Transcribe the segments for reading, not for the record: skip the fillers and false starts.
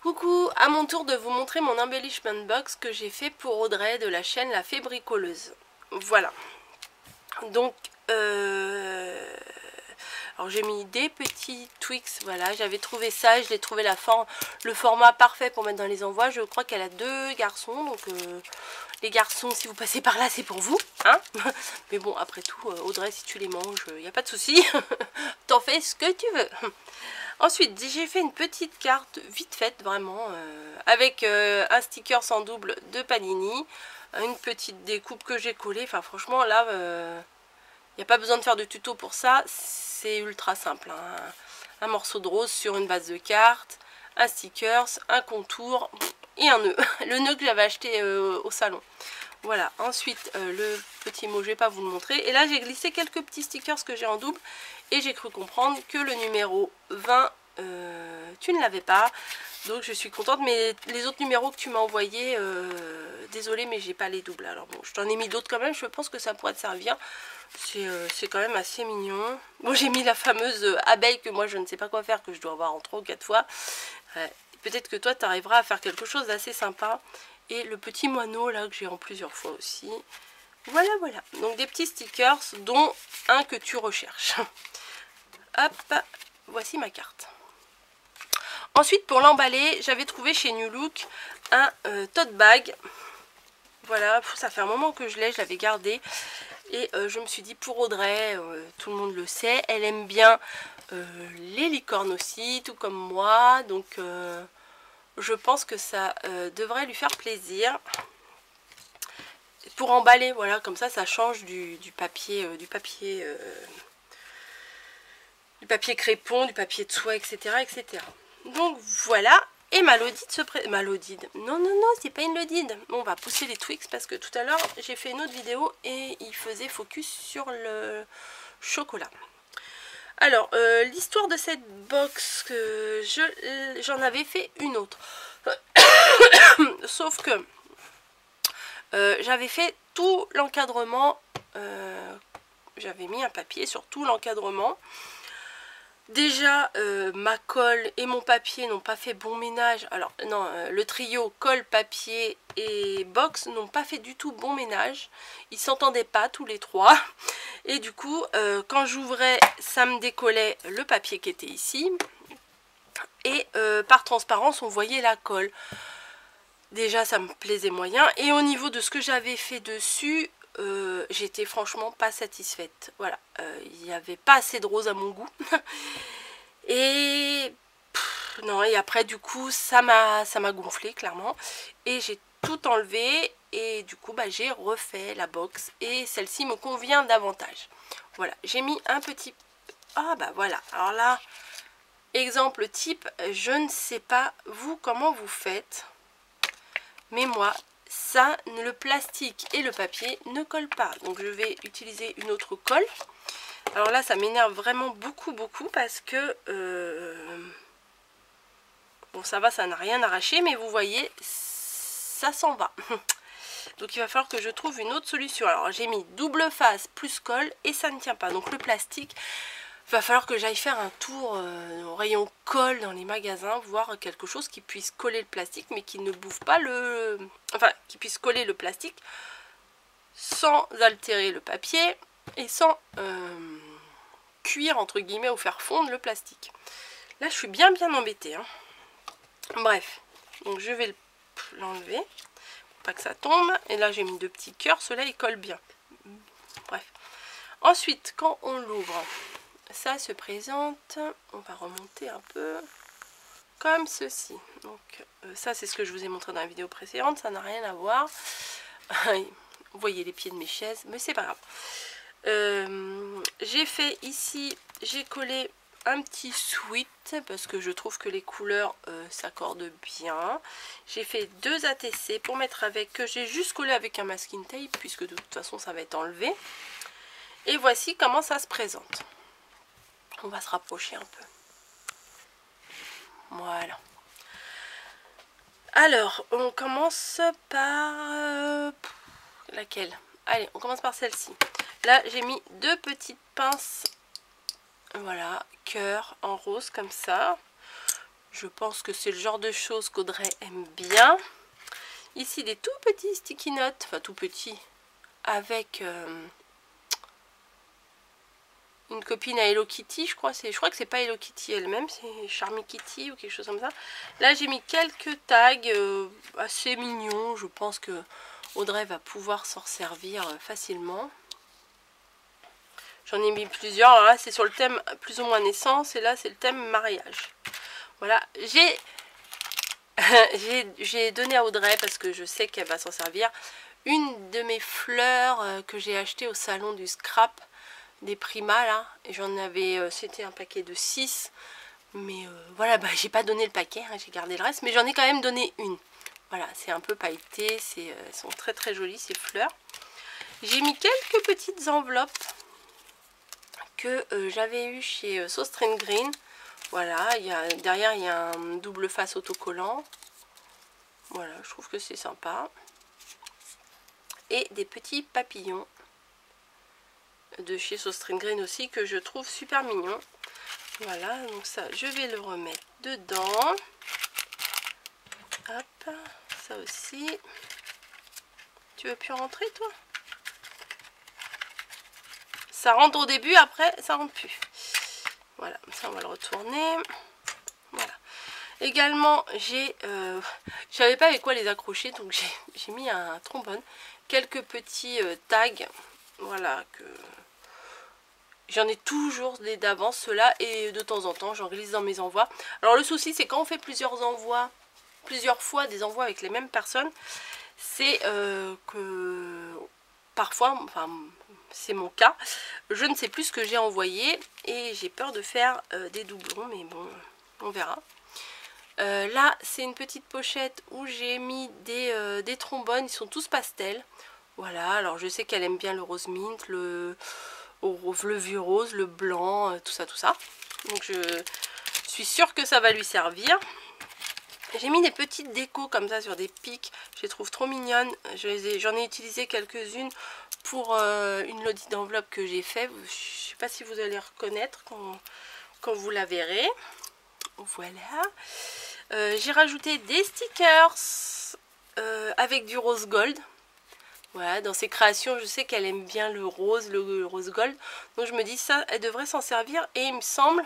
Coucou, à mon tour de vous montrer mon embellishment box que j'ai fait pour Audrey de la chaîne La Fée Bricoleuse. Voilà. Donc, alors j'ai mis des petits Twix, voilà, j'avais trouvé ça, je l'ai trouvé le format parfait pour mettre dans les envois. Je crois qu'elle a 2 garçons, donc les garçons, si vous passez par là, c'est pour vous, hein. Mais bon, après tout, Audrey, si tu les manges, il n'y a pas de souci, t'en fais ce que tu veux. Ensuite, j'ai fait une petite carte vite faite, vraiment, avec un sticker sans double de Panini, une petite découpe que j'ai collée. Enfin, franchement, là, il n'y a pas besoin de faire de tuto pour ça, c'est ultra simple, hein. Un morceau de rose sur une base de carte, un sticker, un contour et un nœud. Le nœud que j'avais acheté au salon. Voilà, ensuite le petit mot, je vais pas vous le montrer. Et là j'ai glissé quelques petits stickers que j'ai en double. Et j'ai cru comprendre que le numéro 20, tu ne l'avais pas. Donc je suis contente, mais les autres numéros que tu m'as envoyés, désolée mais j'ai pas les doubles. Alors bon, je t'en ai mis d'autres quand même, je pense que ça pourrait te servir. C'est quand même assez mignon. Bon, j'ai mis la fameuse abeille que moi je ne sais pas quoi faire, que je dois avoir en 3 ou 4 fois. Peut-être que toi tu arriveras à faire quelque chose d'assez sympa. Et le petit moineau là que j'ai en plusieurs fois aussi. Voilà, voilà. Donc des petits stickers, dont un que tu recherches. Hop, voici ma carte. Ensuite, pour l'emballer, j'avais trouvé chez New Look un tote bag. Voilà, ça fait un moment que je l'avais gardé. Et je me suis dit, pour Audrey, tout le monde le sait, elle aime bien les licornes aussi, tout comme moi. Donc, je pense que ça devrait lui faire plaisir. Pour emballer, voilà, comme ça change du papier, du papier crépon, du papier de soie, etc., etc. Donc voilà. Et ma Lodide se présente. Ma Lodide. Non, non, non, c'est pas une Lodide. Bon, on va pousser les Twix parce que tout à l'heure, j'ai fait une autre vidéo et il faisait focus sur le chocolat. Alors, l'histoire de cette box, j'en avais fait une autre. Sauf que j'avais fait tout l'encadrement. J'avais mis un papier sur tout l'encadrement. Déjà, ma colle et mon papier n'ont pas fait bon ménage. Alors, non, le trio colle, papier et box n'ont pas fait du tout bon ménage. Ils s'entendaient pas tous les trois. Et du coup, quand j'ouvrais, ça me décollait le papier qui était ici. Et par transparence, on voyait la colle. Déjà, ça me plaisait moyen. Et au niveau de ce que j'avais fait dessus, j'étais franchement pas satisfaite. Voilà, il n'y avait pas assez de rose à mon goût. Et non, et après du coup ça m'a gonflé clairement. Et j'ai tout enlevé. Et du coup j'ai refait la box. Et celle-ci me convient davantage. Voilà, j'ai mis un petit... Ah bah voilà, alors là, exemple type, je ne sais pas vous comment vous faites. Mais moi, ça, le plastique et le papier ne collent pas. Donc je vais utiliser une autre colle. Alors là, ça m'énerve vraiment beaucoup, beaucoup parce que... bon, ça va, ça n'a rien arraché, mais vous voyez, ça s'en va. Donc il va falloir que je trouve une autre solution. Alors j'ai mis double face plus colle et ça ne tient pas. Donc le plastique... Il va falloir que j'aille faire un tour au rayon colle dans les magasins, voir quelque chose qui puisse coller le plastique, mais qui ne bouffe pas le... Enfin, qui puisse coller le plastique sans altérer le papier et sans cuire, entre guillemets, ou faire fondre le plastique. Là, je suis bien embêtée, hein. Bref, donc je vais l'enlever, pour pas que ça tombe. Et là, j'ai mis 2 petits cœurs, ceux-là, ils collent bien. Bref. Ensuite, quand on l'ouvre... Ça se présente, on va remonter un peu, comme ceci. Donc ça c'est ce que je vous ai montré dans la vidéo précédente, ça n'a rien à voir. Vous voyez les pieds de mes chaises, mais c'est pas grave. J'ai fait ici, j'ai collé un petit sweat, parce que je trouve que les couleurs s'accordent bien. J'ai fait 2 ATC pour mettre avec, que j'ai juste collé avec un masking tape, puisque de toute façon ça va être enlevé. Et voici comment ça se présente. On va se rapprocher un peu. Voilà. Alors, on commence par... laquelle? Allez, on commence par celle-ci. Là, j'ai mis 2 petites pinces. Voilà, cœur en rose comme ça. Je pense que c'est le genre de choses qu'Audrey aime bien. Ici des tout petits sticky notes, enfin tout petits, avec une copine à Hello Kitty, je crois que c'est pas Hello Kitty elle-même, c'est Charmy Kitty ou quelque chose comme ça. Là j'ai mis quelques tags assez mignons, je pense que Audrey va pouvoir s'en servir facilement. J'en ai mis plusieurs, alors là c'est sur le thème plus ou moins naissance et là c'est le thème mariage. Voilà, j'ai donné à Audrey parce que je sais qu'elle va s'en servir une de mes fleurs que j'ai acheté au salon du scrap des Prima là, et j'en avais, c'était un paquet de 6, mais voilà, bah, j'ai pas donné le paquet, hein, j'ai gardé le reste, mais j'en ai quand même donné une. Voilà, c'est un peu pailleté, elles sont très très jolies ces fleurs. J'ai mis quelques petites enveloppes que j'avais eu chez Sauce Green. Voilà, derrière il y a un double face autocollant. Voilà, je trouve que c'est sympa. Et des petits papillons de chez Sauce Green aussi que je trouve super mignon. Voilà, donc ça je vais le remettre dedans. Hop, ça aussi. Tu veux plus rentrer toi? Ça rentre au début, après ça rentre plus. Voilà, ça on va le retourner. Voilà. Également j'ai je savais pas avec quoi les accrocher, donc j'ai mis un trombone, quelques petits tags, voilà, que j'en ai toujours des d'avance ceux-là, et de temps en temps j'en glisse dans mes envois. Alors le souci c'est quand on fait plusieurs envois, plusieurs fois des envois avec les mêmes personnes, c'est que parfois, enfin c'est mon cas, je ne sais plus ce que j'ai envoyé et j'ai peur de faire des doublons, mais bon, on verra. Là c'est une petite pochette où j'ai mis des trombones, ils sont tous pastels. Voilà, alors je sais qu'elle aime bien le rose mint, le vieux rose, le blanc, tout ça, tout ça. Donc je suis sûre que ça va lui servir. J'ai mis des petites décos comme ça sur des pics, je les trouve trop mignonnes. J'en ai utilisé quelques-unes pour une lodi d'enveloppe que j'ai fait. Je ne sais pas si vous allez reconnaître quand vous la verrez. Voilà. J'ai rajouté des stickers avec du rose gold. Voilà, dans ses créations, je sais qu'elle aime bien le rose gold. Donc je me dis ça, elle devrait s'en servir. Et il me semble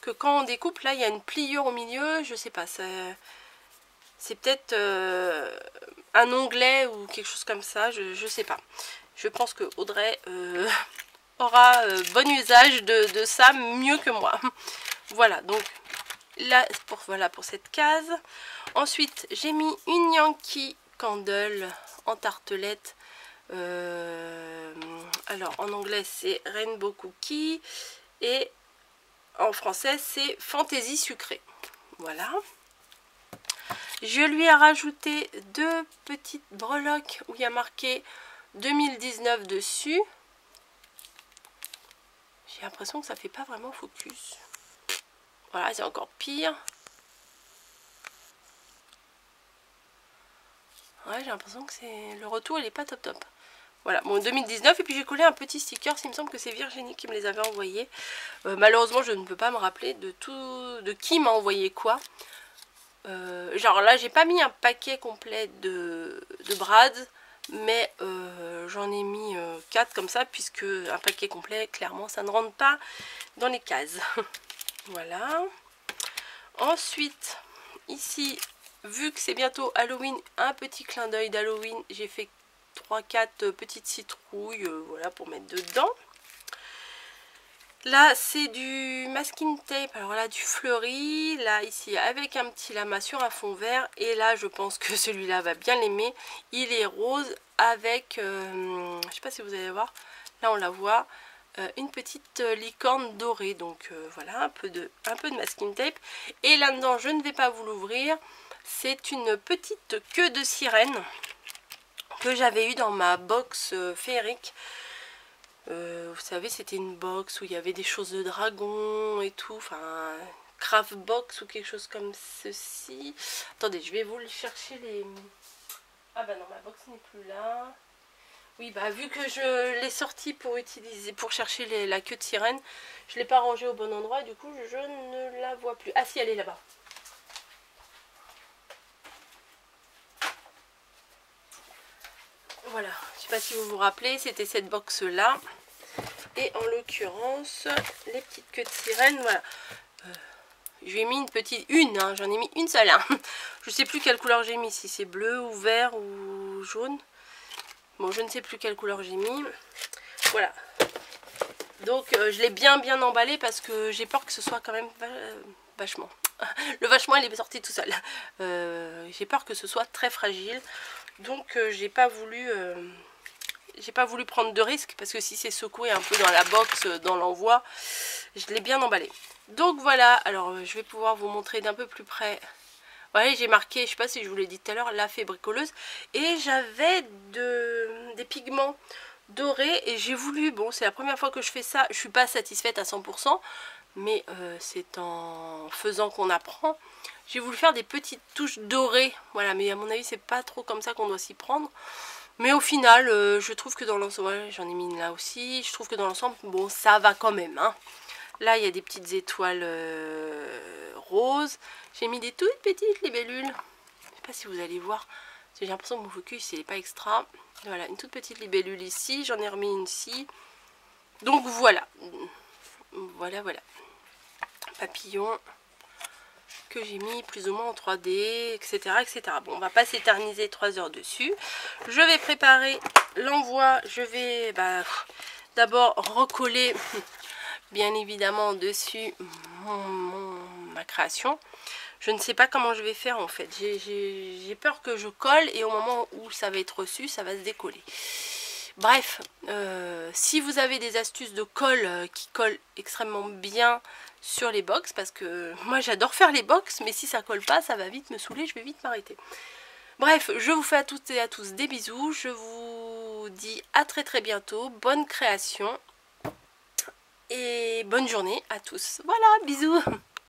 que quand on découpe, là, il y a une pliure au milieu. Je sais pas, c'est peut-être un onglet ou quelque chose comme ça. Je sais pas. Je pense que Audrey aura bon usage de ça mieux que moi. Voilà, donc là, voilà pour cette case. Ensuite, j'ai mis une Yankee Candle en tartelette. Alors en anglais c'est Rainbow Cookie et en français c'est Fantaisie sucrée. Voilà. Je lui ai rajouté deux petites breloques où il y a marqué 2019 dessus. J'ai l'impression que ça fait pas vraiment focus. Voilà, c'est encore pire. Ouais, j'ai l'impression que le retour il est pas top top. Voilà, bon 2019, et puis j'ai collé un petit sticker, il me semble que c'est Virginie qui me les avait envoyés. Malheureusement je ne peux pas me rappeler de qui m'a envoyé quoi. Genre là j'ai pas mis un paquet complet de Brads, mais j'en ai mis 4 comme ça, puisque un paquet complet clairement ça ne rentre pas dans les cases. Voilà. Ensuite ici, vu que c'est bientôt Halloween, un petit clin d'œil d'Halloween, j'ai fait 3-4 petites citrouilles, voilà, pour mettre dedans. Là c'est du masking tape, alors là du fleuri, là ici avec un petit lama sur un fond vert, et là je pense que celui-là va bien l'aimer. Il est rose avec, je sais pas si vous allez voir, là on la voit, une petite licorne dorée. Donc voilà, un peu de masking tape. Et là-dedans, je ne vais pas vous l'ouvrir, c'est une petite queue de sirène que j'avais eu dans ma box féerique. Vous savez, c'était une box où il y avait des choses de dragon et tout, enfin craft box ou quelque chose comme ceci. Attendez, je vais vous le chercher les... Ah bah non, ma box n'est plus là. Oui, bah vu que je l'ai sortie pour chercher la queue de sirène, je ne l'ai pas rangée au bon endroit et du coup je ne la vois plus. Ah si, elle est là-bas. voilà, je sais pas si vous vous rappelez, c'était cette box là. Et en l'occurrence, les petites queues de sirène, voilà. Je lui ai mis une, j'en ai mis une seule. Hein. Je sais plus quelle couleur j'ai mis, si c'est bleu ou vert ou jaune. Bon, je ne sais plus quelle couleur j'ai mis. Voilà. Donc je l'ai bien emballé parce que j'ai peur que ce soit quand même vachement. Le vachement il est sorti tout seul. J'ai peur que ce soit très fragile. Donc j'ai pas voulu prendre de risques parce que si c'est secoué un peu dans la box, dans l'envoi, je l'ai bien emballé. Donc voilà, alors je vais pouvoir vous montrer d'un peu plus près. Ouais, j'ai marqué, je sais pas si je vous l'ai dit tout à l'heure, la fée bricoleuse. Et j'avais des pigments dorés et j'ai voulu, bon c'est la première fois que je fais ça, je suis pas satisfaite à 100%, mais c'est en faisant qu'on apprend. J'ai voulu faire des petites touches dorées, voilà, mais à mon avis c'est pas trop comme ça qu'on doit s'y prendre. Mais au final, je trouve que dans l'ensemble, ouais, j'en ai mis une là aussi, je trouve que dans l'ensemble, bon ça va quand même, hein. Là, il y a des petites étoiles roses. J'ai mis des toutes petites libellules. Je ne sais pas si vous allez voir. J'ai l'impression que mon focus, il n'est pas extra. Voilà, une toute petite libellule ici. J'en ai remis une ici. Donc voilà. Voilà. Papillon que j'ai mis plus ou moins en 3D, etc. Bon, on va pas s'éterniser 3 heures dessus. Je vais préparer l'envoi. Je vais d'abord recoller... bien évidemment dessus ma création. Je ne sais pas comment je vais faire en fait. J'ai peur que je colle et au moment où ça va être reçu, ça va se décoller. Bref, si vous avez des astuces de colle qui collent extrêmement bien sur les box, parce que moi j'adore faire les box, mais si ça colle pas, ça va vite me saouler, je vais vite m'arrêter. Bref, je vous fais à toutes et à tous des bisous. Je vous dis à très bientôt. Bonne création. Et bonne journée à tous. Voilà, bisous.